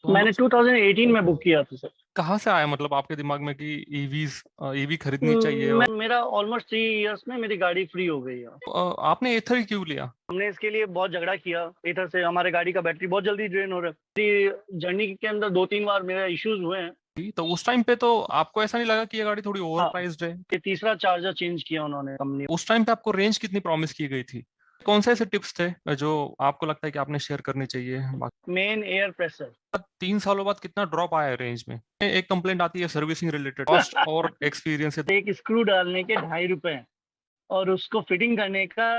तो हम मैंने 2018 में बुक किया था सर। कहाँ से आया मतलब आपके दिमाग में कि ईवीज ईवी खरीदनी चाहिए और मेरा ऑलमोस्ट 3 इयर्स में मेरी गाड़ी फ्री हो गई है। आपने एथर ही क्यों लिया? हमने इसके लिए बहुत झगड़ा किया। इधर से हमारे गाड़ी का बैटरी बहुत जल्दी ड्रेन हो रहा है। मेरी जर्नी के अंदर 2-3 बार मेरे इश्यूज हुए हैं। तो उस टाइम पे तो आपको ऐसा नहीं लगा कि ये गाड़ी थोड़ी ओवर हाँ, प्राइस्ड है? ये तीसरा चार्जर चेंज किया उन्होंने कंपनी। उस टाइम पे आपको रेंज कितनी प्रॉमिस की गई थी? कौन से ऐसे टिप्स थे जो आपको लगता है कि आपने शेयर करनी चाहिए? बाकी मेन एयर प्रेशर। 3 सालों बाद कितना ड्रॉप आया है रेंज में? एक कंप्लेंट आती है सर्विसिंग रिलेटेड, कॉस्ट और एक्सपीरियंस। एक स्क्रू डालने के 2.5 रुपए हैं और उसको फिटिंग करने का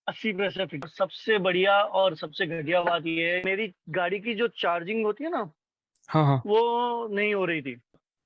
80 पैसे फिट। सबसे बढ़िया और सबसे घटिया बात ये है, मेरी गाड़ी की जो चार्जिंग होती है ना, हाँ हाँ। वो नहीं हो रही थी।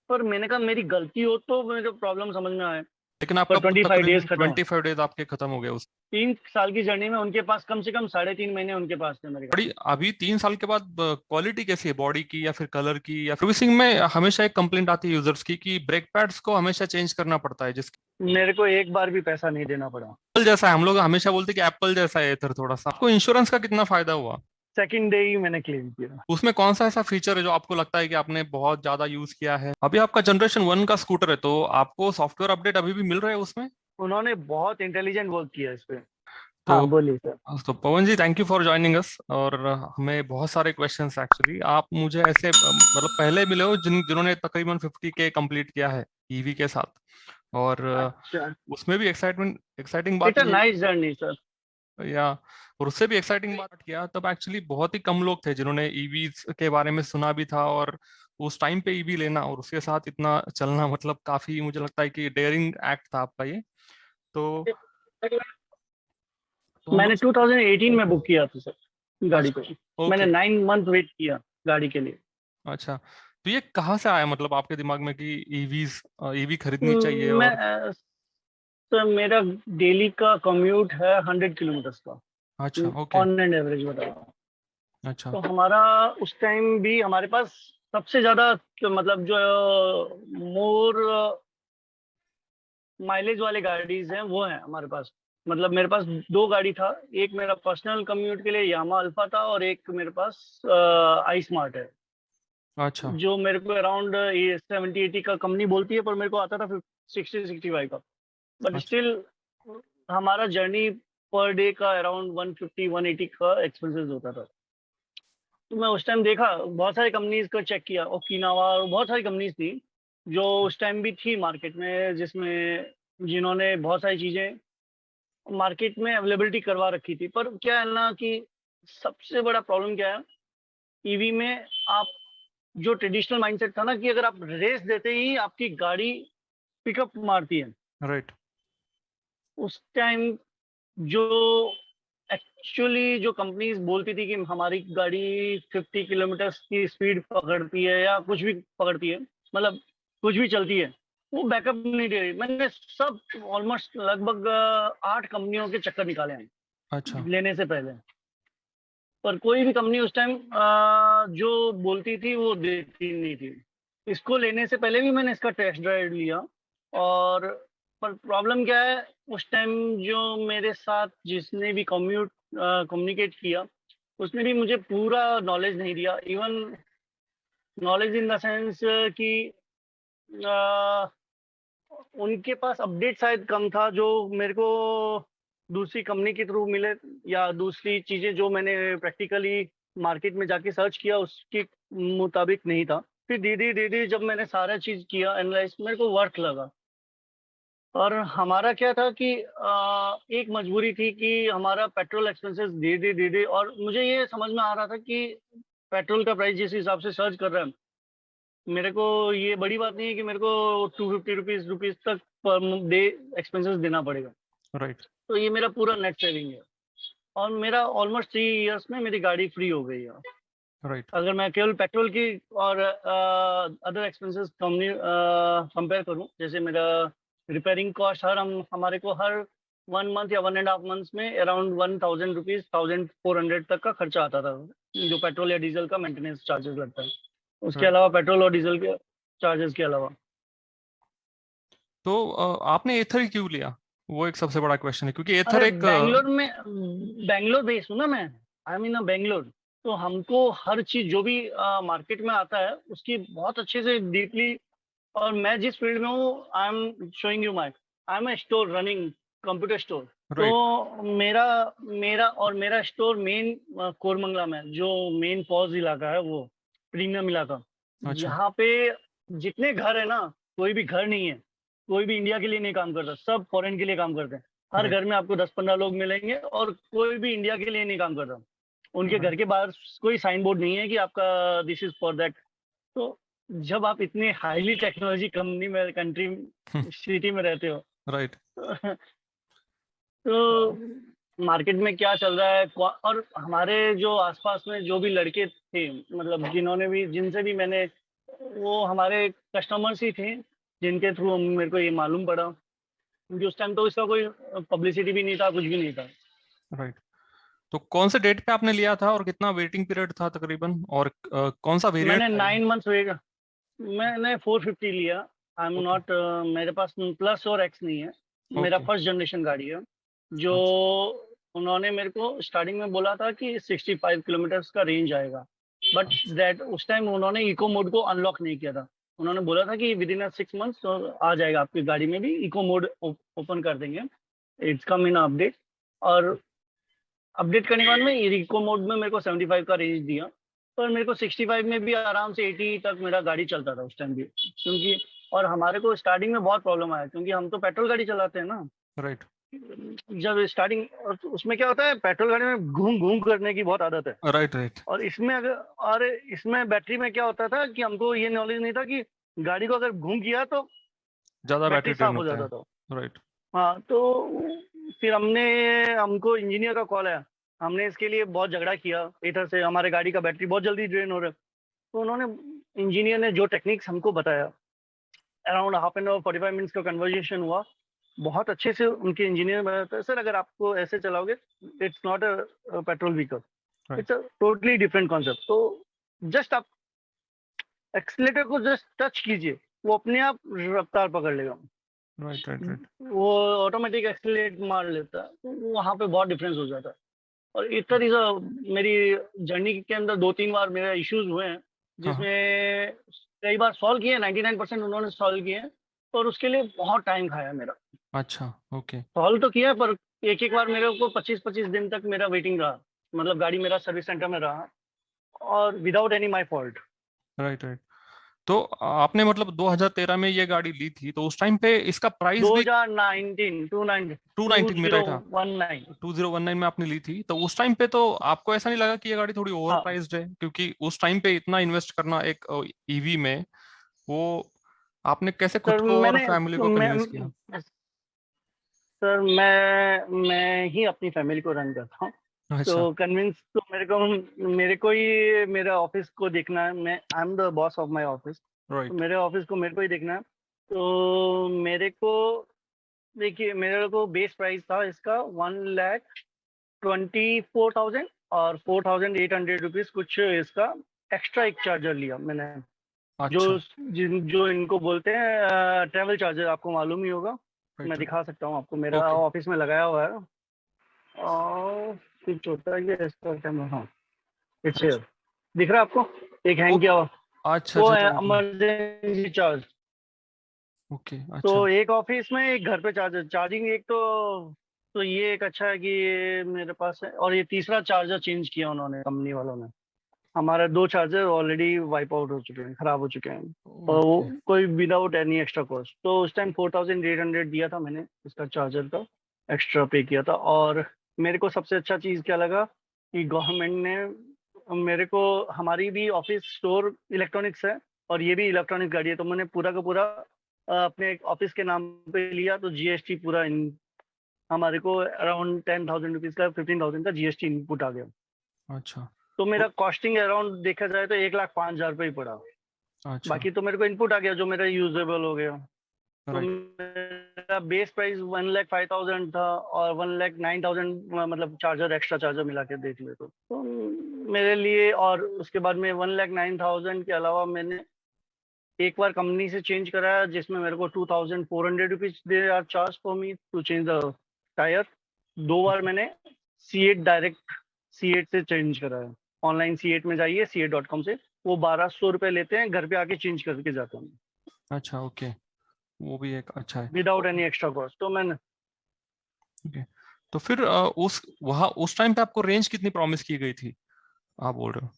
पर मैंने कहा मेरी गलती हो तो मेरे प्रॉब्लम समझ में आए। लेकिन पर आपका 25 डेज तकरीबन खत्म। 25 डेज आपके खत्म हो गए उस 3 साल की जर्नी में उनके पास कम से कम 3.5 महीने उनके पास थे मेरी बड़ी। गाड़ी। अभी 3 साल के बाद क्वालिटी कैसी है बॉडी की या फिर कलर की? या सर्विसिंग में हमेशा एक कंप्लेंट आती है यूजर्स की कि ब्रेक पैड्स को हमेशा चेंज करना पड़ता है, जिसके मेरे को एक बार भी पैसा नहीं देना पड़ा। एप्पल जैसा है। हम लोग हमेशा बोलते हैं कि एप्पल जैसा है एथर थोड़ा सा। आपको इंश्योरेंस का कितना फायदा हुआ? सेकंड डे ही मैंने क्लेम किया। उसमें कौन सा ऐसा फीचर है जो आपको लगता है कि आपने बहुत ज्यादा यूज किया है? अभी आपका जनरेशन 1 का स्कूटर है तो आपको सॉफ्टवेयर अपडेट अभी भी मिल रहे हैं उसमें? उन्होंने बहुत इंटेलिजेंट वर्क किया इस पे। हाँ, तो बोलिए सर। तो Pawan ji, thank you for joining us. और हमें बहुत सारे क्वेश्चंस एक्चुअली आप मुझे ऐसे मतलब पहले मिले हो जिन्होंने तकरीबन 50K कंप्लीट किया है ईवी के साथ। और अच्छा, उसमें भी एक्साइटिंग बात इट्स अ ये नाइस जर्नी सर। या और उससे भी एक्साइटिंग बात किया तब एक्चुअली बहुत ही कम लोग थे जिन्होंने ईवी के बारे में सुना भी था। और उस टाइम पे ईवी लेना और उसके साथ इतना चलना मतलब काफी, मुझे लगता है कि डेयरिंग एक्ट था आपका ये। तो हम मैंने लोग 2018 में बुक किया था सर गाड़ी को। अच्छा। मैंने ओके। 9 मंथ वेट किया गाड़ी के लिए। अच्छा, तो ये कहाँ से आया मतलब आपके दिमाग में कि ईवी खरीदनी चाहिए? मैं और सर, मेरा डेली का कम्यूट है 100 किलोमीटर का। अच्छा। ओके। ऑन एंड एवरेज बता रहा हूँ। अच्छा। तो हमारा उस टाइम भी हमारे पास सबसे ज्यादा मतलब जो मोर माइलेज वाले गाड़ीज हैं वो हैं हमारे पास। मतलब मेरे पास दो गाड़ी था। एक मेरा पर्सनल कम्यूट के लिए यामा अल्फा था और एक मेरे पास आई स्मार्ट है, अच्छा। जो मेरे को अराउंड 70-80 का कंपनी बोलती है, पर मेरे को आता था 60-65 का। बट अच्छा। स्टिल हमारा जर्नी पर डे का अराउंड 150-180 का एक्सपेंसेस होता था। तो मैं उस टाइम देखा, बहुत सारी कंपनीज को चेक किया, ओकिनावा और बहुत सारी कंपनीज थी जो उस टाइम भी थी मार्केट में, जिसमें जिन्होंने बहुत सारी चीजें मार्केट में अवेलेबिलिटी करवा रखी थी। पर क्या है ना कि सबसे बड़ा प्रॉब्लम क्या है ईवी में, आप जो ट्रेडिशनल माइंडसेट था ना कि अगर आप रेस देते ही आपकी गाड़ी पिकअप मारती है, राइट। उस टाइम जो एक्चुअली जो कंपनीज बोलती थी कि हमारी गाड़ी 50 किलोमीटर की स्पीड पकड़ती है या कुछ भी पकड़ती है, मतलब कुछ भी चलती है, वो बैकअप नहीं दे रही। मैंने सब ऑलमोस्ट लगभग 8 कंपनियों के चक्कर निकाले हैं अच्छा। लेने से पहले। पर कोई भी कंपनी उस टाइम जो बोलती थी वो देती नहीं थी। इसको लेने से पहले भी मैंने इसका टेस्ट ड्राइव लिया। और पर प्रॉब्लम क्या है, उस टाइम जो मेरे साथ जिसने भी कम्युनिकेट किया, उसने भी मुझे पूरा नॉलेज नहीं दिया। Even knowledge in the sense कि अ, उनके पास अपडेट शायद कम था जो मेरे को दूसरी कंपनी के थ्रू मिले, या दूसरी चीजें जो मैंने प्रैक्टिकली मार्केट में जाके सर्च किया उसके मुताबिक नहीं था। फिर धीरे धीरे जब मैंने सारा चीज किया एनालाइज, मेरे को वर्थ लगा। और हमारा क्या था कि एक मजबूरी थी कि हमारा पेट्रोल एक्सपेंसेस धीरे धीरे, और मुझे ये समझ में आ रहा था कि पेट्रोल का प्राइस जिस हिसाब से सर्च कर रहा है, मेरे को ये बड़ी बात नहीं है कि मेरे को 250 रुपीज तक पर डे एक्सपेंसेस देना पड़ेगा। राइट। तो ये मेरा पूरा नेट सेविंग है। और मेरा ऑलमोस्ट 3 इयर्स में मेरी गाड़ी फ्री हो गई है। राइट। अगर मैं केवल पेट्रोल की और अदर एक्सपेंसेस कंपेयर करूं, जैसे मेरा रिपेयरिंग कॉस्ट हमारे को हर 1 मंथ या 1.5 मंथ्स में अराउंड 1,000 रुपीज 1,400 तक का खर्चा आता था, जो पेट्रोल या डीजल का मेंटेनेंस चार्जेस लगता है। उसके राइट। अलावा पेट्रोल और डीजल के चार्जेस के अलावा। तो आपने एथर ही क्यों लिया? वो एक सबसे बड़ा क्वेश्चन है क्योंकि एथर अरे एक बैंगलोर में, बैंगलोर बेस्ड हूँ ना मैं। I mean Bangalore. तो हमको हर चीज जो भी मार्केट में आता है उसकी बहुत अच्छे से डीपली, और मैं जिस फील्ड में हूँ, I am showing you my, I am a store running, computer store. Right. तो मेरा मेरा स्टोर मेन कोरमंगला में, जो मेन पॉज इलाका है, वो प्रीमियम इलाका, अच्छा। यहाँ पे जितने घर है ना, कोई भी घर नहीं है, कोई भी इंडिया के लिए नहीं काम करता, सब फॉरेन के लिए काम करते हैं। हर राइट। घर में आपको 10-15 लोग मिलेंगे, और कोई भी इंडिया के लिए नहीं काम करता। उनके राइट। घर के बाहर कोई साइन बोर्ड नहीं है कि आपका दिस इज फॉर दैट। तो जब आप इतने हाईली टेक्नोलॉजी कंपनी में, कंट्री, सिटी में रहते हो, राइट। तो मार्केट में क्या चल रहा है, और हमारे जो आसपास में जो भी लड़के थे, मतलब जिन्होंने भी, जिनसे भी मैंने, वो हमारे कस्टमर्स ही थे, जिनके थ्रू मेरे को ये मालूम पड़ा, क्योंकि उस टाइम तो इसका कोई पब्लिसिटी भी नहीं था, कुछ भी नहीं था। राइट। तो कौन से डेट पे आपने लिया था और कितना वेटिंग पीरियड था तकरीबन, और कौन सा वेरिएंट मैंने था ये? 9 मंथ्स वेट, मैंने 450 लिया। I am okay. नॉट, मेरे पास प्लस और एक्स नहीं है, मेरा ओके। फर्स्ट जनरेशन गाड़ी है। जो अच्छा। उन्होंने मेरे को स्टार्टिंग में बोला था कि 65 किलोमीटर्स का रेंज आएगा, बट अच्छा। दैट उस टाइम उन्होंने इको मोड को अनलॉक नहीं किया था। उन्होंने बोला था कि विद इन 6 मंथ्स तो आ जाएगा, आपकी गाड़ी में भी इको मोड ओपन कर देंगे, इट्स कम इन अपडेट। और अपडेट करने के बाद में इको मोड में मेरे को 75 का रेंज दिया, पर मेरे को 65 में भी आराम से 80 तक मेरा गाड़ी चलता था उस टाइम भी, क्योंकि, और हमारे को स्टार्टिंग में बहुत प्रॉब्लम आया, क्योंकि हम तो पेट्रोल गाड़ी चलाते हैं ना। राइट। जब स्टार्टिंग, और उसमें क्या होता है, पेट्रोल गाड़ी में घूम घूम करने की बहुत आदत है। राइट। राइट। और इसमें अगर, और इसमें बैटरी में क्या होता था कि हमको ये नॉलेज नहीं था कि गाड़ी को अगर घूम किया तो ज्यादा बैटरी बैटरी ड्रेन साफ हो होता जाता है। था। राइट। हाँ, तो फिर हमको इंजीनियर का कॉल आया, हमने इसके लिए बहुत झगड़ा किया, इधर से हमारे गाड़ी का बैटरी बहुत जल्दी ड्रेन हो रहा है। तो उन्होंने, इंजीनियर ने जो टेक्निक्स हमको बताया, around half an hour 45 minutes का कन्वर्जेशन हुआ। बहुत अच्छे से उनके इंजीनियर ने बताया था, सर अगर आपको ऐसे चलाओगे, it's not a petrol vehicle, right. It's a totally different concept. तो जस्ट आप एक्सीलेटर को जस्ट टच कीजिए, वो अपने आप रफ्तार पकड़ लेगा, राइट। राइट। राइट। वो ऑटोमेटिक एक्सीलेट मार लेता है। तो वहाँ पे बहुत डिफरेंस हो जाता है। और इस तरह से मेरी जर्नी के अंदर 2-3 बार मेरे इश्यूज हुए हैं, हाँ हाँ। जिसमें कई बार सॉल्व किए, 99% उन्होंने सॉल्व किए हैं, पर उसके लिए बहुत टाइम खाया मेरा। अच्छा। ओके। सॉल्व तो किया, पर एक एक बार मेरे को 25-25 दिन तक मेरा वेटिंग रहा, मतलब गाड़ी मेरा सर्विस सेंटर में रहा, और without any my fault. Right. Right. तो आपने मतलब 2013 में ये गाड़ी ली थी, तो उस टाइम पे इसका प्राइस भी 2019 290 में, राइट? हाँ, 2019। 2019 में आपने ली थी, तो उस टाइम पे तो आपको ऐसा नहीं लगा कि ये गाड़ी थोड़ी ओवर हाँ प्राइस्ड है? क्योंकि उस टाइम पे इतना इन्वेस्ट करना एक ईवी में, वो आपने कैसे खुद सर, को और मैंने फैमिली को मैं कन्विंस किया? सर मैं ही अपनी फैमिली को रन करता हूँ। अच्छा। तो कन्विंस तो मेरे को ही मेरे ऑफिस को देखना है। मैं I am the boss of my office, तो राइट। मेरे ऑफिस को मेरे को ही देखना है। तो मेरे को, देखिए, मेरे को बेस प्राइस था इसका 1,24,000, और 4,800 रुपीज कुछ इसका एक्स्ट्रा एक चार्जर लिया मैंने, जो अच्छा। जो इनको बोलते हैं ट्रैवल चार्जर, आपको मालूम ही होगा। मैं राइट। राइट। दिखा सकता हूँ आपको, मेरा ओके। ऑफिस में लगाया हुआ है। और कुछ होता है ये इसका कैमरा, हाँ, इट्स अच्छा। हियर, दिख रहा है आपको, एक हैंग ओके। किया हुआ, अच्छा वो अच्छा, है तो इमरजेंसी चार्ज। ओके। तो अच्छा। एक ऑफिस में, एक घर पे चार्जर चार्जिंग, एक तो ये एक अच्छा है कि ये मेरे पास है। और ये तीसरा चार्जर चेंज किया उन्होंने, कंपनी वालों ने। हमारे 2 चार्जर ऑलरेडी वाइप आउट हो चुके हैं, खराब हो चुके हैं, और वो ओके। कोई विदाउट एनी एक्स्ट्रा कॉस्ट। तो उस टाइम 4,800 दिया था मैंने इसका चार्जर का, एक्स्ट्रा पे किया था। और मेरे को सबसे अच्छा चीज़ क्या लगा कि गवर्नमेंट ने मेरे को, हमारी भी ऑफिस स्टोर इलेक्ट्रॉनिक्स है, और ये भी इलेक्ट्रॉनिक गाड़ी है, तो मैंने पूरा का पूरा अपने ऑफिस के नाम पे लिया, तो जीएसटी पूरा हमारे को अराउंड 10,000 रुपीज़ का, 15,000 का जीएसटी इनपुट आ गया। अच्छा। तो तो मेरा कॉस्टिंग अराउंड देखा जाए तो 1,05,000 रुपये ही पड़ा। अच्छा। बाकी तो मेरे को इनपुट आ गया, जो मेरा यूजेबल हो गया। तो राइट। मेरा बेस प्राइस 1,05,000 था, और 1,09,000, मतलब चार्जर, एक्स्ट्रा चार्जर मिला के देख ले तो मेरे लिए। और उसके बाद में 1,09,000 के अलावा मैंने एक बार कंपनी से चेंज कराया, जिसमें मेरे को 2,400 rupees they are charge for me to change the tyre. 2 बार मैंने C8 डायरेक्ट, C8 से चेंज कराया। ऑनलाइन C8 में जाइए, C8.com से, वो 1200 रुपये लेते हैं, घर पे आके चेंज करके जाते हैं अच्छा, ओके, वो भी एक अच्छा है। Without any extra cost. तो मैंने ओके, तो फिर उस टाइम पे आपको रेंज कितनी प्रॉमिस की गई थी, आप बोल रहे हो?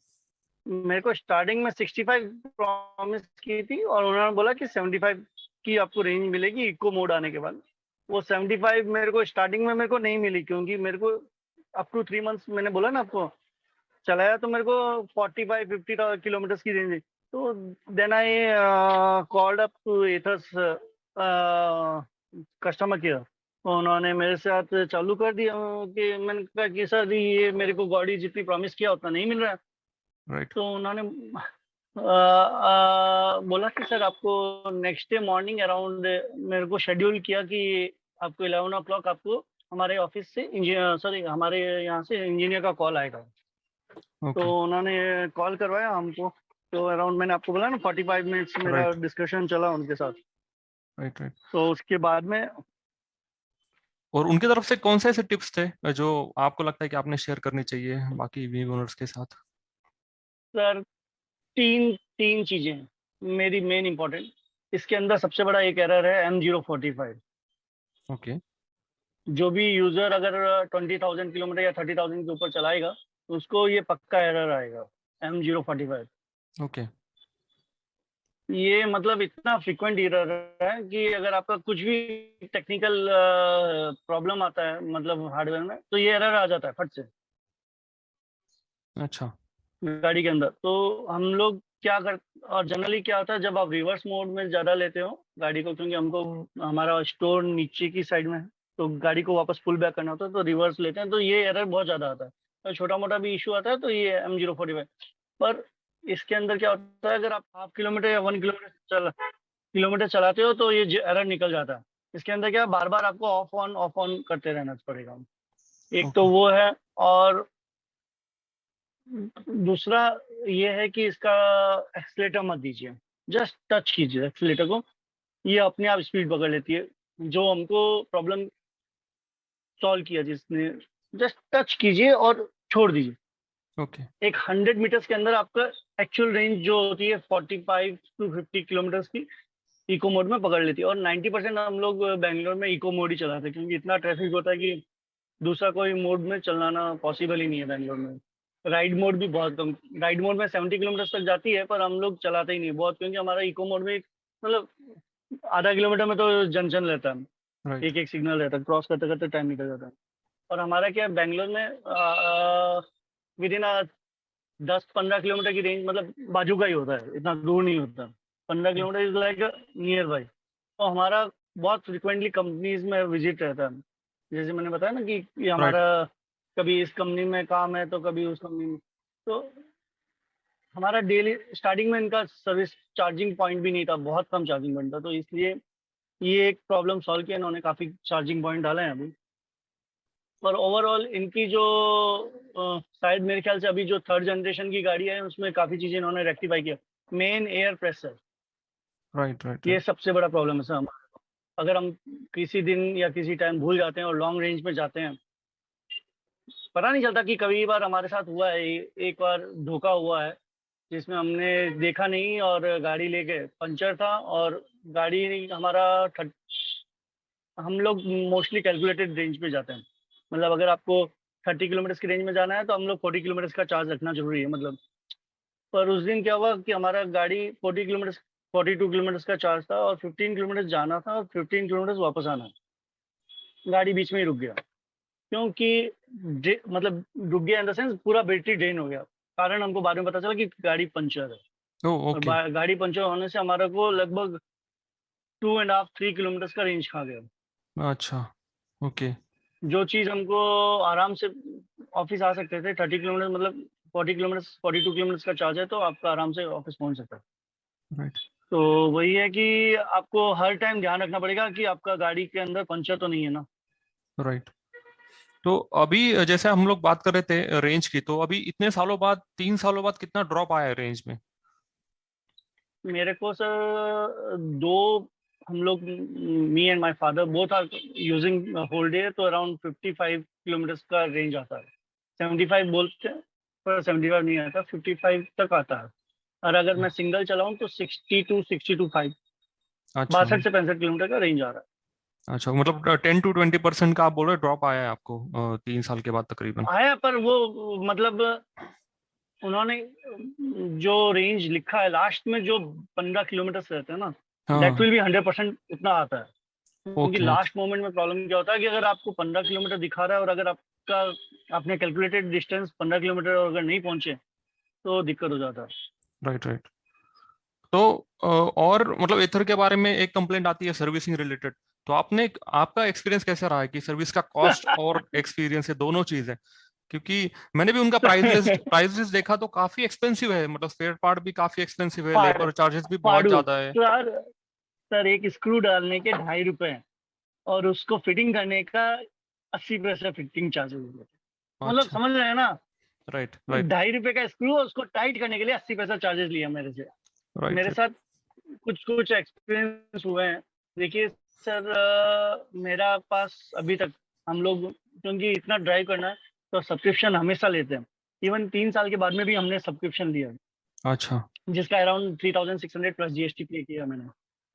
मेरे को स्टार्टिंग में 65 प्रॉमिस की थी और उन्होंने बोला कि 75 की आपको रेंज मिलेगी इको मोड आने के बाद। वो 75 मेरे को स्टार्टिंग में मेरे को नहीं मिली, क्योंकि मेरे को अप टू 3 मंथ्स मैंने बोला ना आपको चलाया, तो मेरे को 45-50 किलोमीटर की रेंज है। तो then I called up to Ather's customer care, तो उन्होंने मेरे साथ चालू कर दिया कि मैंने कहा कि सर ये मेरे को गाड़ी जितनी प्रॉमिस किया उतना नहीं मिल रहा है। राइट। तो उन्होंने बोला कि सर आपको नेक्स्ट डे मॉर्निंग अराउंड, मेरे को शेड्यूल किया कि आपको 11 o'clock आपको हमारे ऑफिस से इंजीनियर, सॉरी हमारे यहाँ से इंजीनियर का कॉल आएगा। तो ओके। उन्होंने कॉल करवाया हमको। तो अराउंड मैंने आपको बोला ना 45 मिनट्स मेरा राइट, डिस्कशन चला उनके साथ। Right, right. तो उसके बाद में और उनकी तरफ से कौन से ऐसे टिप्स थे जो आपको लगता है कि आपने शेयर करनी चाहिए बाकी ईवी ओनर्स के साथ? सर तीन तीन चीजें हैं मेरी मेन इंपॉर्टेंट। इसके अंदर सबसे बड़ा एक एरर है M045। ओके। जो भी यूजर अगर 20,000 किलोमीटर या 30,000 के ऊपर चलाएगा तो उसको ये पक्का एरर आएगा M045। ओके। ये मतलब इतना फ्रिक्वेंट एरर है कि अगर आपका कुछ भी टेक्निकल प्रॉब्लम आता है मतलब हार्डवेयर में, तो ये एरर आ जाता है फट से अच्छा। गाड़ी के अंदर। तो हम लोग क्या कर, और जनरली क्या होता है जब आप रिवर्स मोड में ज़्यादा लेते हो गाड़ी को, क्योंकि हमको हमारा स्टोर नीचे की साइड में है, तो गाड़ी को वापस पुल बैक करना होता है, तो रिवर्स लेते हैं, तो ये एरर बहुत ज़्यादा आता है। तो छोटा मोटा भी इशू आता है तो ये M045। पर इसके अंदर क्या होता है, अगर आप हाफ किलोमीटर या 1 किलोमीटर चलाते हो तो ये एरर निकल जाता है। इसके अंदर क्या बार बार आपको ऑफ ऑन करते रहना पड़ेगा। एक तो ओके। वो है, और दूसरा ये है कि इसका एक्सीलेटर मत दीजिए, जस्ट टच कीजिए एक्सीलेटर को, ये अपने आप स्पीड पकड़ लेती है। जो हमको प्रॉब्लम सॉल्व किया जिसने, जस्ट टच कीजिए और छोड़ दीजिए। ओके। एक 100 मीटर्स के अंदर आपका एक्चुअल रेंज जो होती है 45 to 50 किलोमीटर की इको मोड में पकड़ लेती है। और 90% हम लोग बैंगलोर में इको मोड ही चलाते हैं, क्योंकि इतना ट्रैफिक होता है कि दूसरा कोई मोड में चलाना पॉसिबल ही नहीं है बैंगलोर में। राइड मोड भी बहुत कम, राइड मोड में 70 किलोमीटर तक जाती है, पर हम लोग चलाते ही नहीं बहुत, क्योंकि हमारा इको मोड में मतलब आधा किलोमीटर में तो जंक्शन रहता है, राइट। एक एक सिग्नल रहता है, क्रॉस करते करते टाइम निकल जाता है। और हमारा क्या है बैंगलोर में विद इन 10-15 किलोमीटर की रेंज, मतलब बाजू का ही होता है, इतना दूर नहीं होता। 15 kilometre is like near by. तो हमारा बहुत फ्रिक्वेंटली कंपनीज में विजिट रहता है। जैसे मैंने बताया ना कि ये राइट। हमारा कभी इस कंपनी में काम है तो कभी उस कंपनी में। तो हमारा डेली स्टार्टिंग में इनका सर्विस चार्जिंग पॉइंट भी नहीं था, बहुत कम चार्जिंग पॉइंट था, तो इसलिए ये एक प्रॉब्लम सॉल्व किया इन्होंने, काफ़ी चार्जिंग पॉइंट डाले हैं अभी। पर ओवरऑल इनकी जो शायद मेरे ख्याल से अभी जो थर्ड जनरेशन की गाड़ी है उसमें काफ़ी चीज़ें इन्होंने रेक्टिफाई किया। Main air pressure, right. Right. ये राइट। सबसे बड़ा प्रॉब्लम है सर हमारा। अगर हम किसी दिन या किसी टाइम भूल जाते हैं और लॉन्ग रेंज में जाते हैं, पता नहीं चलता कि कभी बार हमारे साथ हुआ है, एक बार धोखा हुआ है जिसमें हमने देखा नहीं और गाड़ी लेके पंचर था, और गाड़ी हमारा हम लोग मोस्टली कैलकुलेटेड रेंज पे जाते हैं। मतलब अगर आपको 30 किलोमीटर की रेंज में जाना है तो हम लोग 40 किलोमीटर का चार्ज रखना जरूरी है मतलब। पर उस दिन क्या हुआ कि हमारा गाड़ी 42 किलोमीटर का चार्ज था, और 15 किलोमीटर जाना था और 15 किलोमीटर वापस आना। गाड़ी बीच में ही रुक गया, क्योंकि मतलब रुक गया इन द सेंस पूरा बैटरी ड्रेन हो गया। कारण हमको बाद में पता चला कि गाड़ी पंचर है। ओ, और ओके। गाड़ी पंचर होने से हमारे को लगभग 2.5-3 किलोमीटर का रेंज खा गया। अच्छा। ओके। जो चीज़ हमको आराम से ऑफिस आ सकते थे 30 किलोमीटर, मतलब 40 किलोमीटर, 42 किलोमीटर का चार्ज है तो आपका आराम से ऑफिस पहुंच सकता है। राइट। तो वही है कि आपको हर टाइम ध्यान रखना पड़ेगा कि आपका गाड़ी के अंदर पंचर तो नहीं है ना। राइट। तो अभी जैसे हम लोग बात कर रहे थे रेंज की, तो अभी इतने सालों बाद, 3 सालों बाद कितना ड्रॉप आया है रेंज में? मेरे को सर दो, हम लोग me and my father both are using whole day, तो अराउंड 55 किलोमीटर का रेंज आता है। 75 बोलते हैं, पर 75 नहीं आता, 55 तक आता है। और अगर मैं सिंगल चलाऊं तो 62-65, अच्छा 62 से 65 किलोमीटर का रेंज आ रहा है। अच्छा, मतलब 10 to 20% का आप बोल रहे ड्रॉप आया है आपको 3 साल के बाद तकरीबन। आया, पर वो मतलब उन्होंने जो रेंज लिखा है लास्ट में, जो 15 किलोमीटर से रहते हैं ना, दैट हाँ। विल बी 100% उतना आता है। क्योंकि ओके ओके। लास्ट मोमेंट में प्रॉब्लम क्या होता है कि अगर आपको 15 किलोमीटर दिखा रहा है और अगर आपका आपने कैलकुलेटेड डिस्टेंस 15 किलोमीटर और अगर नहीं पहुंचे तो दिक्कत हो जाता है। Right right. तो और मतलब एथर के बारे में एक कंप्लेंट आती है सर्विसिंग रिलेटेड, तो आपका एक्सपीरियंस कैसा रहा है कि सर्विस का कॉस्ट और एक्सपीरियंस ये दोनों चीज है? क्योंकि मैंने भी उनका प्राइस लिस्ट देखा तो काफी एक्सपेंसिव है, मतलब स्पेयर पार्ट भी काफी एक्सपेंसिव है, पाड़ लेबर चार्जेस भी बहुत पाड़ू ज्यादा है। सर। सर एक स्क्रू डालने के 2.5 रुपए हैं और उसको फिटिंग करने का 80 पैसे फिटिंग चार्जेस लेते हैं। मतलब अच्छा। समझ रहे हैं ना? राइट राइट 2.5 रुपए का स्क्रू और उसको टाइट करने के लिए 80 पैसा चार्जेस लिया मेरे से। राइट मेरे राइट। साथ कुछ कुछ एक्सपीरियंस हुए हैं। देखिए सर, मेरा पास अभी तक हम लोग क्योंकि इतना ड्राइव करना है तो सब्सक्रिप्शन हमेशा लेते हैं। इवन 3 साल के बाद में भी हमने सब्सक्रिप्शन लिया, अच्छा। जिसका अराउंड 3600 प्लस जीएसटी पे किया मैंने।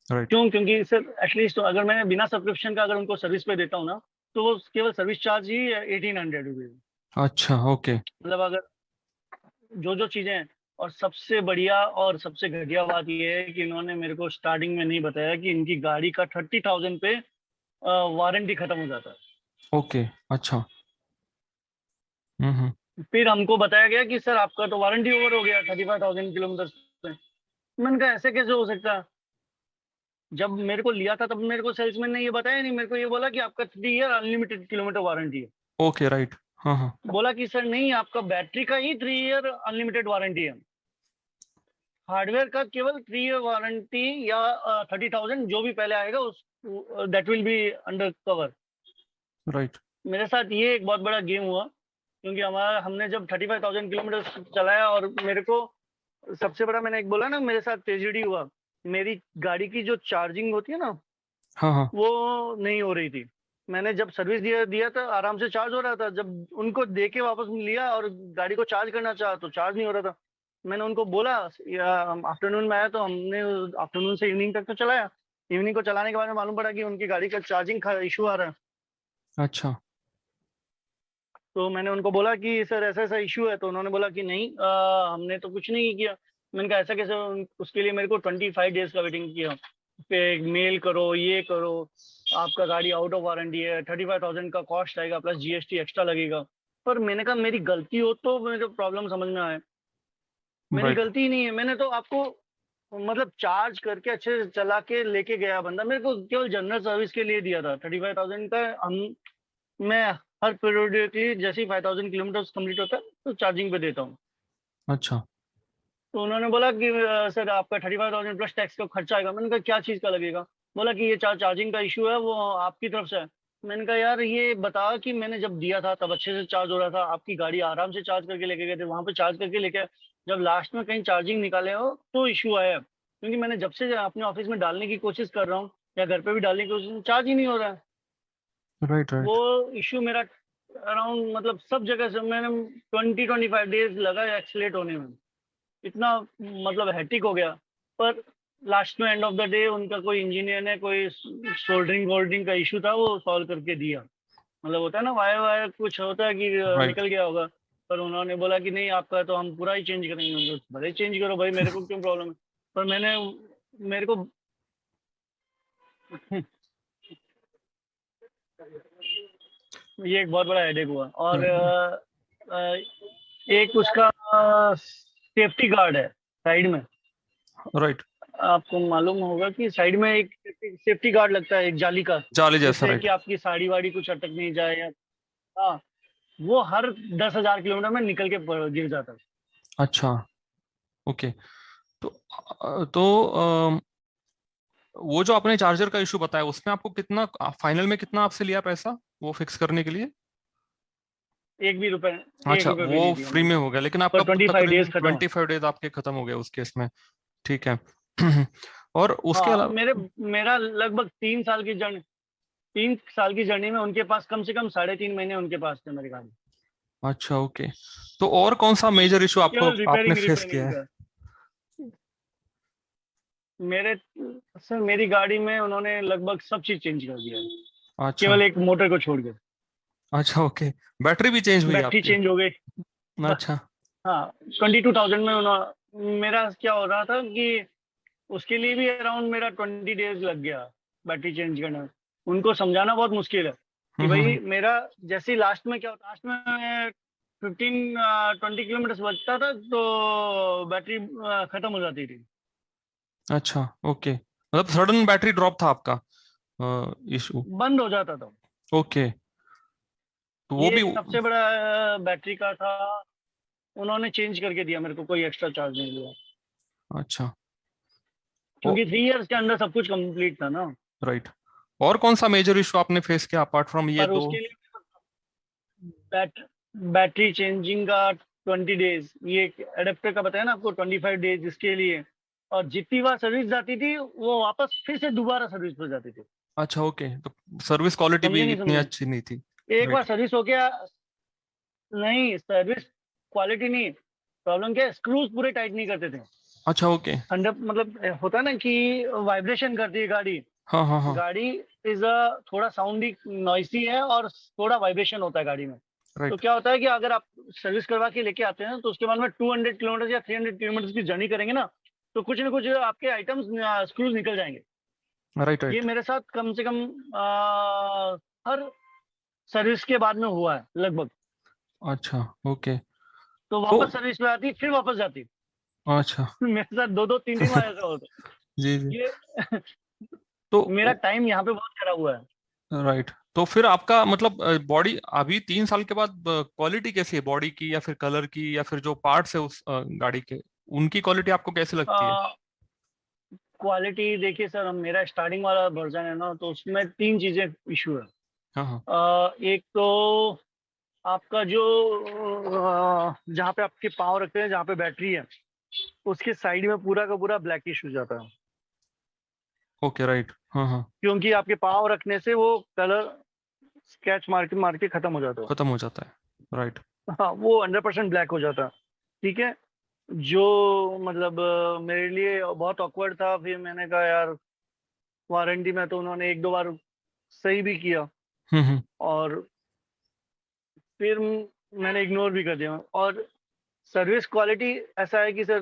राइट। क्यों? क्योंकि सर एटलीस्ट अगर मैं बिना सब्सक्रिप्शन का अगर उनको सर्विस पे देता हूँ ना, तो वो केवल सर्विस चार्ज ही 1800 रुपीज। अच्छा ओके। मतलब अगर जो जो चीजें हैं, और सबसे बढ़िया और सबसे घटिया बात ये है कि इन्होंने मेरे को स्टार्टिंग में नहीं बताया कि इनकी गाड़ी का 30,000 पे वारंटी खत्म हो जाता ओके। अच्छा। हम्म। है। फिर हमको बताया गया कि सर आपका तो वारंटी ओवर हो गया 35,000 किलोमीटर पे। मैंने कहा ऐसे कैसे हो सकता है? जब मेरे को लिया था तब मेरे को सेल्समैन ने ये बताया नहीं, मेरे को ये बोला कि आपका 3 ईयर अनलिमिटेड किलोमीटर वारंटी है। Okay right. हाँ हाँ। बोला कि सर नहीं, आपका बैटरी का ही 3 ईयर अनलिमिटेड वारंटी है, हार्डवेयर का केवल 3 ईयर वारंटी या 30,000 जो भी पहले आएगा उस that will be under cover. Right. मेरे साथ ये एक बहुत बड़ा गेम हुआ, क्योंकि हमारा हमने जब 35,000 किलोमीटर चलाया और मेरे को सबसे बड़ा मैंने एक बोला ना, मेरे साथ ट्रेजेडी हुआ। मेरी गाड़ी की जो चार्जिंग होती है ना, हाँ हाँ। वो नहीं हो रही थी। मैंने जब सर्विस दिया दिया था आराम से चार्ज हो रहा था, जब उनको दे के वापस लिया और गाड़ी को चार्ज करना चाहा तो चार्ज नहीं हो रहा था। मैंने उनको बोला, या आफ्टरनून में आया तो हमने आफ्टरनून से इवनिंग तक तो चलाया। इवनिंग को चलाने के बाद में मालूम पड़ा कि उनकी गाड़ी का चार्जिंग का इशू आ रहा है। अच्छा। तो मैंने उनको बोला कि सर ऐसा ऐसा इशू है, तो उन्होंने बोला कि नहीं, हमने तो कुछ नहीं किया। मैंने कहा ऐसा कैसे? उसके लिए मेरे को 25 डेज का वेटिंग किया, पे मेल करो, ये करो, आपका गाड़ी आउट ऑफ वारंटी है, 35,000 का कॉस्ट आएगा प्लस जीएसटी एक्स्ट्रा लगेगा। पर मैंने कहा मेरी गलती हो तो मेरे प्रॉब्लम समझ में आए। मेरी राइट गलती ही नहीं है, मैंने तो आपको मतलब चार्ज करके अच्छे से चला के लेके गया बंदा, मेरे को केवल जनरल सर्विस के लिए दिया था 35,000 का। हम मैं हर पीरियडिकली जैसे ही 5,000 किलोमीटर कंप्लीट होता है तो चार्जिंग पे देता हूँ। अच्छा। तो उन्होंने बोला कि सर आपका 35,000 प्लस टैक्स का खर्चा आएगा। मैंने कहा क्या चीज़ का लगेगा? बोला कि ये चार्जिंग का इशू है, वो आपकी तरफ से है। मैंने कहा यार ये बता कि मैंने जब दिया था तब अच्छे से चार्ज हो रहा था, आपकी गाड़ी आराम से चार्ज करके लेके गए थे, वहां पे चार्ज करके लेके आए। जब लास्ट में कहीं चार्जिंग निकाले हो तो इशू आया, क्योंकि मैंने जब से अपने ऑफिस में डालने की कोशिश कर रहा हूँ या घर पे भी डालने की कोशिश, चार्ज ही नहीं हो रहा है। राइट वो राइट। इशू मेरा अराउंड मतलब सब जगह से मैंने 20-25 डेज लगा एक्सलेट होने में। इतना मतलब हैट्रिक हो गया। पर लास्ट में एंड ऑफ द डे उनका कोई इंजीनियर ने कोई सोल्डरिंग वोल्डरिंग का इशू था, वो सॉल्व करके दिया। मतलब होता है ना, वायर वायर कुछ होता है कि राइट। निकल गया होगा। पर उन्होंने बोला कि नहीं आपका तो हम पूरा ही चेंज करेंगे। उनको भले चेंज करो भाई, मेरे को क्यों प्रॉब्लम है? पर मैंने मेरे को ये एक बहुत बड़ा हेडेक हुआ। और एक उसका सेफ्टी गार्ड है साइड में। राइट। आपको मालूम होगा कि साइड में एक सेफ्टी गार्ड लगता है, एक जाली का, जाली जैसा, जिससे कि राइट। आपकी साड़ी वाड़ी कुछ अटक नहीं जाए या। हाँ, वो हर 10,000 किलोमीटर में निकल के गिर जाता है। अच्छा ओके। तो वो जो आपने चार्जर का इशू बताया उसमें आपको कितना फाइनल में कितना आपसे लिया पैसा वो फिक्स करने के लिए? एक भी रुपए, एक अच्छा, रुपए भी वो नहीं दिया फ्री उन्होंने। में हो गया, लेकिन पर आपका 25 डेज तकरीबन खत्म। 25 डेज आपके खत्म हो गए उस केस में। ठीक है। और उसके हाँ, अलावा। मेरा लगभग 3 साल की जर्नी में उनके पास कम से कम 3.5 महीने उनके पास थे मेरे गाड़ी। अच्छा ओके। तो और कौन सा मेजर इशू आपको केवल आपने रिपेयरिंग फेस किया रिपेयरिंग है? का। मेरे सर मेरी गाड़ी में उन्होंने लगभग सब चीज चेंज कर दिया है, अच्छा। केवल एक मोटर को छोड़ के। अच्छा ओके। बैटरी भी चेंज हुई बैटरी आपकी? चेंज हो गई। ब- अच्छा। हाँ, 22,000 में उन्होंने, मेरा क्या हो रहा था कि उसके लिए भी अराउंड मेरा 20 डेज लग गया बैटरी चेंज करने में। उनको समझाना बहुत मुश्किल है कि भाई हम्म। मेरा, जैसे लास्ट में क्या होता, लास्ट में 15-20 किलोमीटर बचता था तो बैटरी खत्म हो जाती थी। अच्छा ओके, मतलब सडन बैटरी ड्रॉप था आपका इशू? बंद हो जाता था। ओके। तो वो ये भी। एक सबसे बड़ा बैटरी का था। उन्होंने चेंज करके दिया मेरे को, कोई एक्स्ट्रा चार्ज नहीं लिया, अच्छा। ओ, क्योंकि 3 इयर्स के अंदर सब कुछ कंप्लीट था ना। राइट। और कौन सा मेजर इशू आपने फेस किया अपार्ट फ्रॉम ये पर दो? उसके लिए बैट बैटरी चेंजिंग का 20 डेज, ये एडेप्टर का बताया ना आपको, 25 डेज इसके लिए। और जितनी बार सर्विस जाती थी वो वापस फिर से दोबारा सर्विस पर जाती थी। अच्छा ओके, तो सर्विस क्वालिटी समझे भी नहीं इतनी समझे? अच्छी नहीं थी? एक बार राइट। सर्विस हो गया, नहीं सर्विस क्वालिटी नहीं, प्रॉब्लम क्या है, स्क्रूज पूरे टाइट नहीं करते थे। अच्छा ओके। 100 मतलब होता है ना कि वाइब्रेशन करती है गाड़ी। हाँ हाँ हाँ। गाड़ी इज अ थोड़ा साउंडी नॉइसी है, और थोड़ा वाइब्रेशन होता है गाड़ी में। तो राइट। क्या होता है कि अगर आप सर्विस करवा के लेके आते हैं तो उसके बाद में 200 किलोमीटर या 300 किलोमीटर की जर्नी करेंगे ना, तो कुछ ना कुछ आपके आइटम्स स्क्रूज निकल जाएंगे। राइट ये राइट। मेरे साथ कम से कम हर सर्विस के बाद में हुआ है लगभग। अच्छा ओके। तो तो वापस सर्विस पे आती फिर वापस जाती। अच्छा। मेरे साथ दो दो तीन तीन बार ऐसा होता जी जी। है। ये तो मेरा टाइम यहाँ पे बहुत खराब हुआ है। राइट, तो फिर आपका मतलब बॉडी अभी 3 साल के बाद क्वालिटी कैसी है बॉडी की, या फिर कलर की, या फिर जो पार्ट्स है उस गाड़ी के, उनकी क्वालिटी आपको कैसी लगती है? क्वालिटी देखिए सर, हम मेरा स्टार्टिंग वाला वर्जन है ना, तो उसमें 3 चीजें इशू है। हाँ हाँ। एक तो आपका जो जहाँ पे आपके पाँव रखते हैं, जहाँ पे बैटरी है, उसके साइड में पूरा का पूरा ब्लैकिश हो जाता है। Okay right. हाँ हाँ। क्योंकि आपके पाँव रखने से वो कलर स्केच मार के खत्म हो जाता है। खत्म हो जाता है, राइट। हाँ, वो 100% ब्लैक हो जाता है। ठीक है। जो मतलब मेरे लिए बहुत ऑकवर्ड था। फिर मैंने कहा यार, वारंटी में तो उन्होंने एक दो बार सही भी किया, हम्म। और फिर मैंने इग्नोर भी कर दिया। और सर्विस क्वालिटी ऐसा है कि सर,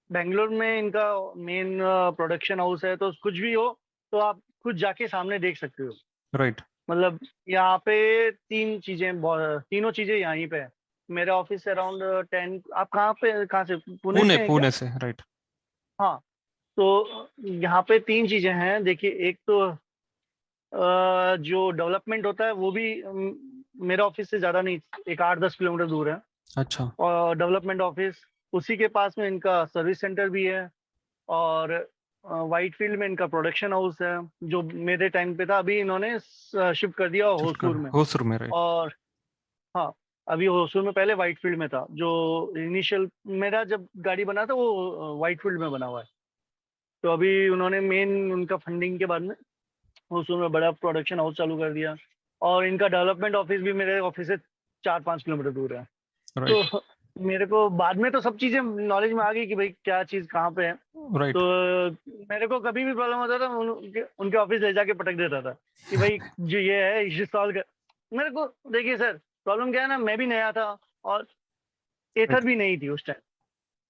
बेंगलोर में इनका मेन प्रोडक्शन हाउस है, तो कुछ भी हो तो आप खुद जाके सामने देख सकते हो। राइट। मतलब यहाँ पे तीनों चीजें यहीं पे है। मेरा ऑफिस से अराउंड 10। आप कहाँ से, पुणे पुणे, से हैं क्या? पुणे से, राइट। हाँ। तो यहाँ पे 3 चीजें हैं। देखिए, एक तो जो डेवलपमेंट होता है वो भी मेरा ऑफिस से ज्यादा नहीं, एक 8-10 किलोमीटर दूर है। अच्छा। और डेवलपमेंट ऑफिस, उसी के पास में इनका सर्विस सेंटर भी है। और वाइट फील्ड में इनका प्रोडक्शन हाउस है, जो मेरे टाइम पे था। अभी इन्होंने शिफ्ट कर दिया शिफ्ट कर होसूर में। होसुर में, राइट। और हाँ, अभी होसूर में, पहले वाइट फील्ड में था। जो इनिशियल मेरा जब गाड़ी बना था वो वाइट फील्ड में बना हुआ है। तो अभी उन्होंने मेन उनका फंडिंग के बाद में होसूर में बड़ा प्रोडक्शन हाउस चालू कर दिया। और इनका डेवलपमेंट ऑफिस भी मेरे ऑफिस से 4-5 किलोमीटर दूर है। राइट। तो मेरे को बाद में तो सब चीजें नॉलेज में आ गई कि भाई क्या चीज कहाँ पे है। राइट। तो मेरे को कभी भी प्रॉब्लम होता था, उनके ऑफिस ले जाके पटक देता था कि भाई जो ये है इसे सॉल्व कर। मेरे को देखिए सर, प्रॉब्लम क्या है ना, मैं भी नया था, और राइट। एथर भी नहीं थी उस टाइम।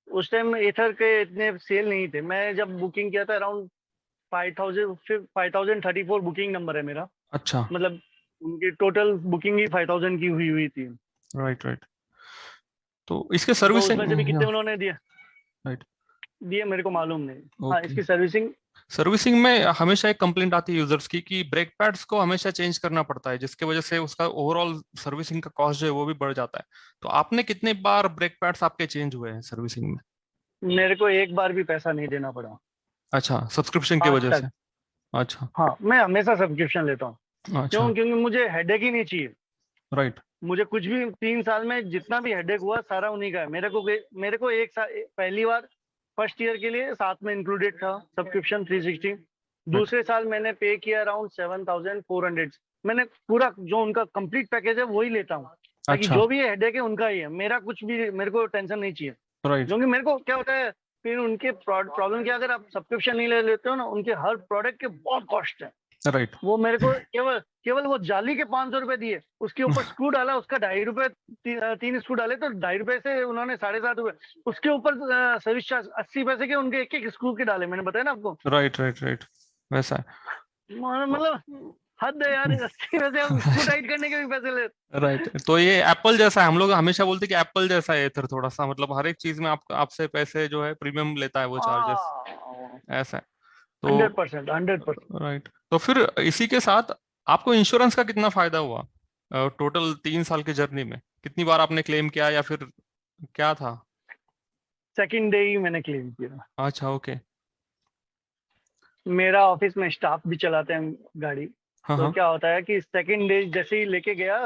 उस टाइम एथर के इतने सेल नहीं थे। मैं जब बुकिंग किया था अराउंड 5034 बुकिंग नंबर है मेरा। अच्छा। मतलब उनकी टोटल बुकिंग ही 5000 की हुई हुई थी। Right right. तो इसके तो सर्विसिंग, उसमें से भी कितने उन्होंने दिए राइट। दिए मेरे को मालूम नहीं। हाँ, ओके। इसकी सर्विसिंग। सर्विसिंग में हमेशा एक कंप्लेंट आती है यूजर्स की कि ब्रेक पैड्स को हमेशा चेंज करना पड़ता है, जिसकी वजह से उसका ओवरऑल सर्विसिंग का कॉस्ट जो है वो भी बढ़ जाता है। तो आपने कितने बार ब्रेक पैड्स आपके चेंज हुए हैं सर्विसिंग में? मेरे को एक बार भी पैसा नहीं देना पड़ा अच्छा, सब्सक्रिप्शन की आज वजह तक। से। अच्छा। हाँ, मैं हमेशा सब्सक्रिप्शन लेता हूँ। अच्छा। क्यों? क्योंकि मुझे हेडेक ही नहीं चाहिए। राइट। मुझे कुछ भी 3 साल में जितना भी हेडेक हुआ सारा उन्हीं का है। मेरे को एक साल पहली बार फर्स्ट ईयर के लिए साथ में इंक्लूडेड था सब्सक्रिप्शन 360। राइट। दूसरे साल मैंने पे किया अराउंड 7400। मैंने पूरा जो उनका कंप्लीट पैकेज है वही लेता हूँ। ताकि अच्छा। जो भी हेडेक है उनका ही है, मेरा कुछ भी मेरे को टेंशन नहीं चाहिए। राइट क्योंकि मेरे को क्या होता है, फिर उनके प्रॉब्लम क्या, अगर आप सब्सक्रिप्शन नहीं ले लेते हो ना, उनके हर प्रोडक्ट के बहुत कॉस्ट है। राइट। वो मेरे को केवल केवल वो जाली के 500 रुपए दिए, उसके ऊपर स्क्रू डाला, उसका 2.5 रुपए, 3 स्क्रू डाले तो 2.5 रुपए से उन्होंने 7.5 रुपए, उसके ऊपर सर्विस चार्ज 80 पैसे के उनके एक एक स्क्रू के डाले, मैंने बताया ना आपको। राइट राइट राइट, वैसा मतलब हद है यार, 80 पैसे हम स्क्रू टाइट करने के भी पैसे ले। राइट। तो ये एप्पल जैसा है, हम लोग हमेशा बोलते हैं कि एप्पल जैसा है एथर, थोड़ा सा मतलब हर एक चीज में आप आपसे पैसे जो है प्रीमियम लेता है वो चार्जेस, हाँ, ऐसा है। तो 100%, 100%। राइट, तो फिर इसी के साथ आपको इंश्योरेंस का कितना फायदा हुआ टोटल 3 साल की जर्नी में? कितनी बार आपने क्लेम किया या फिर क्या था? सेकंड डे ही मैंने क्लेम किया। अच्छा, ओके। मेरा ऑफिस में स्टाफ भी चलाते हैं गाड़ी। हाँ तो हाँ। क्या होता है कि सेकंड डे जैसे ही लेके गया,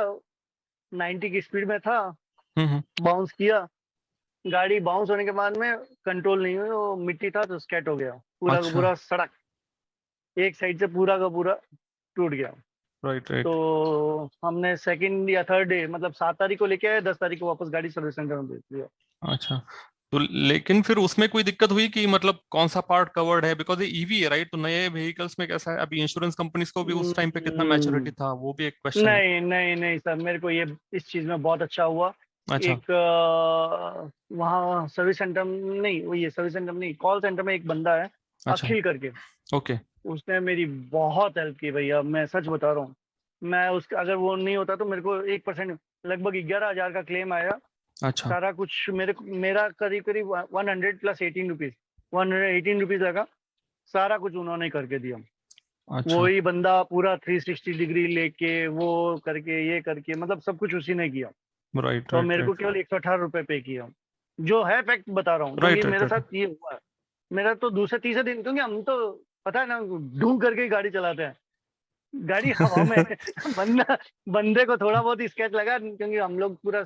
90 की स्पीड में था, हम्म। बाउंस किया, गाड़ी बाउंस होने के बाद में कंट्रोल नहीं हुई, वो मिट्टी था तो स्केट हो गया, पूरा का अच्छा। पूरा सड़क एक साइड से पूरा का पूरा टूट गया। राइट तो राइट। हमने सेकंड या थर्ड डे, मतलब 7 तारीख को लेके आए, 10 तारीख को वापस गाड़ी सर्विस सेंटर में भेज दिया। अच्छा, तो लेकिन फिर उसमें कोई दिक्कत हुई कि मतलब कौन सा पार्ट कवर्ड है? बिकॉज ये ईवी है राइट, तो नए व्हीकल्स में कैसा है, अभी इंश्योरेंस कंपनीज को भी उस टाइम पे कितना मैच्योरिटी हम्म, था, वो भी एक क्वेश्चन है। नहीं नहीं नहीं सर, मेरे को ये इस चीज में बहुत अच्छा हुआ। अच्छा। एक वहाँ सर्विस सेंटर नहीं, वो ये सर्विस सेंटर नहीं, कॉल सेंटर में एक बंदा है, अच्छा। अखिल करके। ओके। उसने मेरी बहुत हेल्प की भैया, मैं सच बता रहा हूँ। मैं उसका अगर वो नहीं होता तो मेरे को 1%, लगभग 11,000 का क्लेम आया। अच्छा। सारा कुछ मेरा करीब करीब 100 + 18 रुपीज, 118 रुपीज लगा। सारा कुछ उन्होंने करके दिया। अच्छा। वही बंदा पूरा 360 डिग्री लेके वो करके ये करके, मतलब सब कुछ उसी ने किया। राइट तो राइट मेरे को राइट। केवल 118 रुपए पे किया, जो है फैक्ट बता रहा हूँ, क्योंकि राइट राइट मेरे राइट। साथ ये हुआ है। मेरा तो दूसरे तीसरे दिन, क्योंकि हम तो पता है ना, ढूंढ करके ही गाड़ी चलाते हैं, गाड़ी हवा में बंदा बंदे को थोड़ा बहुत स्केच लगा, क्योंकि हम लोग पूरा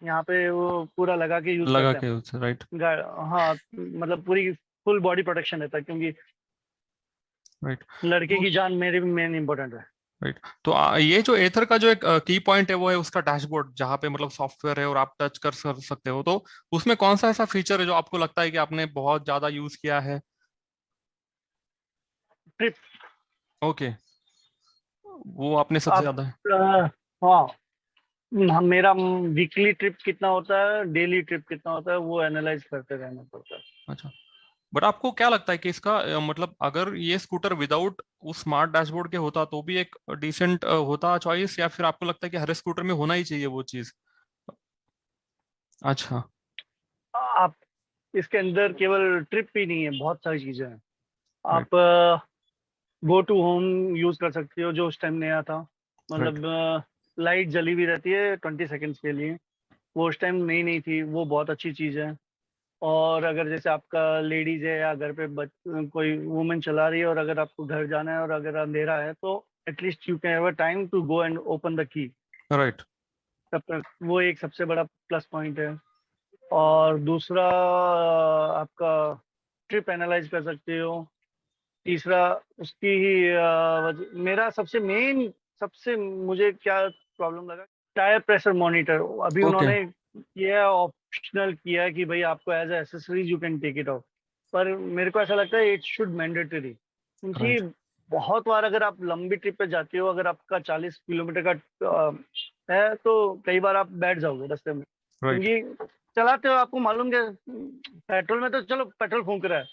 यहाँ पे वो पूरा लगा के यूज लगा करते हैं। के उसे, राइट। हाँ, मतलब पूरी फुल बॉडी प्रोटेक्शन रहता है, क्योंकि राइट। लड़के तो की जान मेरे भी मेन इंपॉर्टेंट है। राइट, तो ये जो एथर का जो एक की पॉइंट है वो है उसका डैशबोर्ड, जहाँ पे मतलब सॉफ्टवेयर है और आप टच कर सकते हो, तो उसमें कौन सा ऐसा फीचर है जो आपको लगता है कि आपने बहुत ज्यादा यूज किया है? ट्रिप। ओके, वो आपने सबसे आप ज्यादा है। हाँ, मेरा वीकली ट्रिप कितना होता है, डेली ट्रिप कितना होता है, वो एनालाइज करते रहना पड़ता है। अच्छा, बट आपको क्या लगता है कि इसका मतलब अगर ये स्कूटर विदाउट उस स्मार्ट डैशबोर्ड के होता तो भी एक डिसेंट होता चॉइस, या फिर आपको लगता है कि हर स्कूटर में होना ही चाहिए वो चीज? अच्छा। आप इसके अंदर केवल ट्रिप ही नहीं है, बहुत सारी चीजें हैं। राइट आप गो टू होम यूज कर सकते हो, जो उस टाइम नया था। राइट। मतलब लाइट जली भी रहती है 20 सेकेंड्स के लिए, वो उस टाइम नई नहीं थी, वो बहुत अच्छी चीज़ है। और अगर जैसे आपका लेडीज है या घर पे कोई वुमेन चला रही है, और अगर आपको घर जाना है और अगर अंधेरा है, तो at least you can have a time to go and open the key. Right. तब तक वो एक सबसे बड़ा प्लस पॉइंट है। और दूसरा आपका ट्रिप एनालाइज कर सकते हो। तीसरा उसकी ही मेरा सबसे मेन, सबसे मुझे क्या प्रॉब्लम लगा, टायर प्रेशर मॉनिटर। अभी ओके। उन्होंने ये ऑप्शनल किया है कि भाई आपको as accessories you can take it off, पर मेरे को ऐसा लगता है इट शुड मैंडेटरी, क्योंकि राइट बहुत बार अगर आप लंबी ट्रिप पे जाते हो, अगर आपका 40 किलोमीटर का है, तो कई बार आप बैठ जाओगे रास्ते में, राइट क्योंकि चलाते हो, आपको मालूम है पेट्रोल में तो चलो पेट्रोल फूंक रहा है,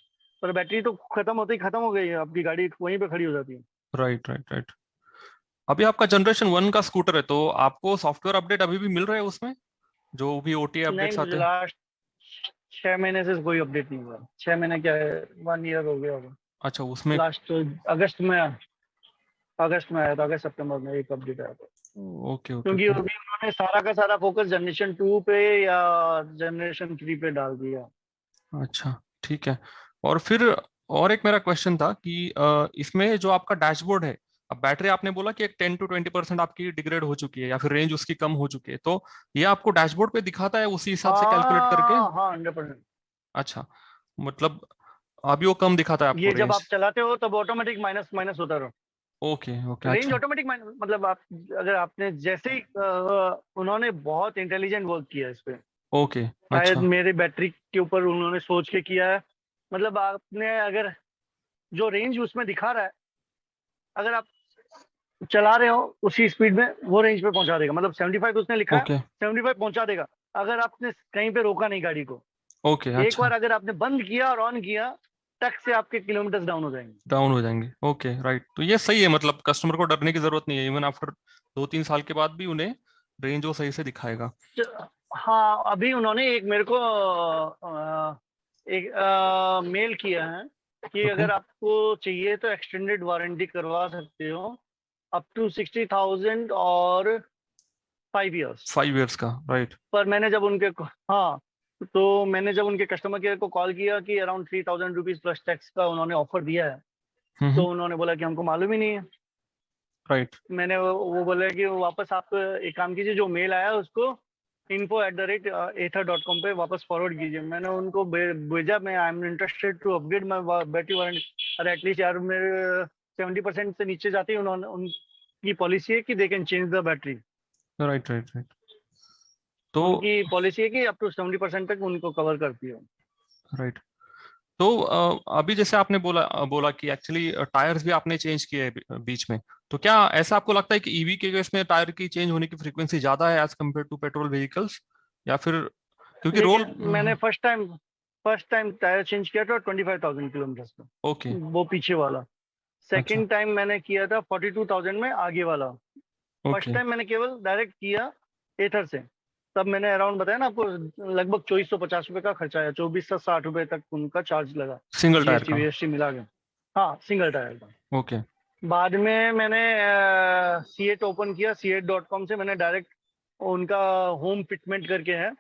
पर बैटरी तो खत्म होते ही खत्म हो गई है, आपकी गाड़ी वहीं पे खड़ी हो जाती है। Right right right. अभी आपका जनरेशन 1 का स्कूटर है, तो आपको सॉफ्टवेयर अपडेट अभी भी मिल रहे हैं उसमें, जो भी ओटीए नहीं, अपडेट्स मुझे आते हैं? लास्ट 6 महीने से कोई अपडेट नहीं हुआ। 6 महीने क्या है, 1 ईयर हो गया होगा। अच्छा, उसमें। लास्ट अगस्त में आया था, अगस्त सितंबर में एक अपडेट आया था। ओके ओके क्योंकि ओके। अभी उन्होंने सारा का सारा फोकस जनरेशन 2 पे या जनरेशन 3 पे डाल दिया। अच्छा, ठीक है। और फिर और एक मेरा क्वेश्चन था कि इसमें जो आपका डैशबोर्ड है, अब बैटरी आपने बोला कि एक 10 to 20% आपकी डिग्रेड हो चुकी है या फिर रेंज उसकी कम हो चुकी है, तो ये आपको डैशबोर्ड पे दिखाता है उसी हिसाब से कैलकुलेट करके? हाँ हाँ, 100%। अच्छा, मतलब अभी वो कम दिखाता है आपको ये जब रेंज? आप चलाते हो तब ऑटोमेटिक माइनस माइनस होता रहो। ओके ओके, रेंज अच्छा ऑटोमेटिक, मतलब आप अगर आपने जैसे ही उन्होंने बहुत इंटेलिजेंट वर्क किया इस पे, ओके, शायद अच्छा मेरे बैटरी के ऊपर उन्होंने सोच के किया है। मतलब आपने अगर जो रेंज उसमें दिखा रहा है, अगर आप चला रहे हो उसी स्पीड में, वो रेंज पे पहुंचा देगा। मतलब 75 उसने लिखा है, ओके 75 पहुंचा देगा, अगर आपने कहीं पे रोका नहीं गाड़ी को। ओके, एक अच्छा बार अगर आपने बंद किया और ऑन किया, टक से आपके किलोमीटर डाउन हो जाएंगे। डाउन हो जाएंगे। ओके राइट, तो ये सही है, मतलब कस्टमर को डरने की जरूरत नहीं है, इवन आफ्टर 2-3 साल के बाद भी उन्हें रेंज वो सही से दिखाएगा। हाँ, अभी उन्होंने एक मेरे को एक मेल किया है कि ओके, अगर आपको चाहिए तो एक्सटेंडेड वारंटी करवा सकते हो, अप टू 60,000 और 5 years। 5 years का, राइट। पर मैंने जब उनके, हाँ, तो मैंने जब उनके कस्टमर केयर को कॉल किया कि अराउंड 3,000 रुपीज प्लस टैक्स का उन्होंने ऑफर दिया है, हम्म, तो उन्होंने बोला कि हमको मालूम ही नहीं है। राइट। मैंने वो बोला कि वापस आप एक काम कीजिए, जो मेल आया उसको info@ather.com पे वापस फॉरवर्ड कीजिए। मैंने उनको भेजा, मैं I am interested to upgrade my battery warranty. अरे एटलीस्ट यार, मेरे 70% से नीचे जाते ही उन्होंने, उनकी पॉलिसी है कि they can change the battery. Right right right, तो उनकी पॉलिसी है कि अप टू 70% तक उनको कवर करती है। राइट, तो अभी जैसे आपने बोला बोला कि एक्चुअली टायर्स भी आपने चेंज किए हैं बीच में, तो क्या ऐसा आपको लगता है कि ईवी के केस में टायर की चेंज होने की फ्रीक्वेंसी ज्यादा है as compare to petrol vehicles, या फिर क्योंकि रोल। लेकिन मैंने फर्स्ट टाइम टायर चेंज किया था 25,000 किलोमीटर का, ओके वो पीछे वाला। अच्छा, सेकंड टाइम मैंने किया था 42,000 में, आगे वाला। फर्स्ट ओके टाइम मैंने केवल डायरेक्ट किया एथर से, तब मैंने अराउंड बताया ना आपको, लगभग 2450 रुपये का खर्चा आया, 2460 रुपये तक उनका चार्ज लगा, सिंगल टायर जीएसटी का। वीएसटी मिला के। हाँ, सिंगल टायर का। ओके बाद में मैंने C8 ओपन किया, C8.com से मैंने डायरेक्ट उनका होम फिटमेंट करके है,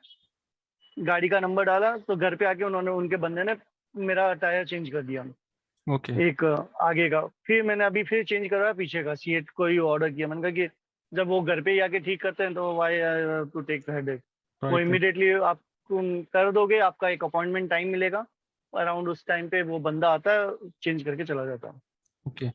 गाड़ी का नंबर डाला तो घर पे आके उन्होंने, उनके बंदे ने मेरा टायर चेंज कर दिया, ओके एक आगे का। फिर मैंने अभी फिर चेंज करवाया पीछे का, C8 को ही ऑर्डर किया। मैंने कहा कि जब वो घर पे ही आके ठीक करते हैं तो वाई टू टेक हेडेक। वो राइट राइट, इमिडिएटली आप कर दोगे, आपका एक अपॉइंटमेंट टाइम मिलेगा, अराउंड उस टाइम पे वो बंदा आता है, चेंज करके चला जाता है। ओके।